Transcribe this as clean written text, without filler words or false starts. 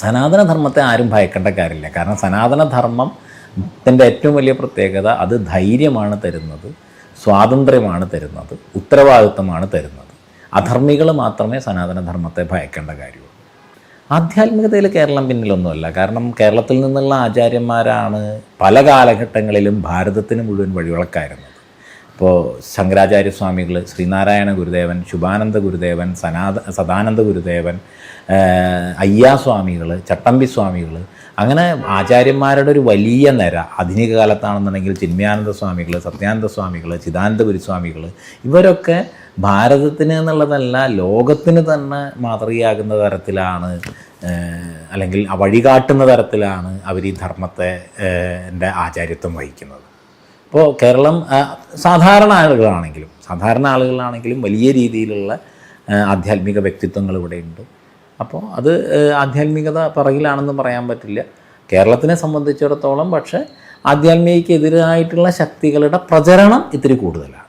സനാതനധർമ്മത്തെ ആരും ഭയക്കേണ്ട കാര്യമില്ല. കാരണം സനാതനധർമ്മത്തിൻ്റെ ഏറ്റവും വലിയ പ്രത്യേകത അത് ധൈര്യമാണ് തരുന്നത്, സ്വാതന്ത്ര്യമാണ് തരുന്നത്, ഉത്തരവാദിത്വമാണ് തരുന്നത്. അധർമ്മികൾ മാത്രമേ സനാതനധർമ്മത്തെ ഭയക്കേണ്ട കാര്യമുള്ളൂ. ആധ്യാത്മികതയിൽ കേരളം പിന്നിലൊന്നുമല്ല. കാരണം കേരളത്തിൽ നിന്നുള്ള ആചാര്യന്മാരാണ് പല കാലഘട്ടങ്ങളിലും ഭാരതത്തിന് മുഴുവൻ വഴിവിളക്കായിരുന്നത്. ഇപ്പോൾ ശങ്കരാചാര്യസ്വാമികൾ, ശ്രീനാരായണ ഗുരുദേവൻ, ശുഭാനന്ദ ഗുരുദേവൻ, സദാനന്ദ ഗുരുദേവൻ, അയ്യാസ്വാമികൾ, ചട്ടമ്പി സ്വാമികൾ, അങ്ങനെ ആചാര്യന്മാരുടെ ഒരു വലിയ നിര. ആധുനിക കാലത്താണെന്നുണ്ടെങ്കിൽ ചിന്മയാനന്ദ സ്വാമികൾ, സത്യാനന്ദ സ്വാമികൾ, ചിദാനന്ദ ഗുരുസ്വാമികൾ, ഇവരൊക്കെ ഭാരതത്തിന് എന്നുള്ളതല്ല ലോകത്തിന് തന്നെ മാതൃകയാകുന്ന തരത്തിലാണ്, അല്ലെങ്കിൽ വഴികാട്ടുന്ന തരത്തിലാണ് അവർ ഈ ധർമ്മത്തെ ആചാര്യത്വം വഹിക്കുന്നത്. ഇപ്പോൾ കേരളം സാധാരണ ആളുകളാണെങ്കിലും വലിയ രീതിയിലുള്ള ആധ്യാത്മിക വ്യക്തിത്വങ്ങൾ ഇവിടെയുണ്ട്. അപ്പോൾ അത് ആധ്യാത്മികത പിറകിലാണെന്ന് പറയാൻ പറ്റില്ല. കേരളത്തിനെ സംബന്ധിച്ചിടത്തോളം പക്ഷേ ആധ്യാത്മികതയ്ക്കെതിരായിട്ടുള്ള ശക്തികളുടെ പ്രചരണം ഇത്തിരി കൂടുതലാണ്.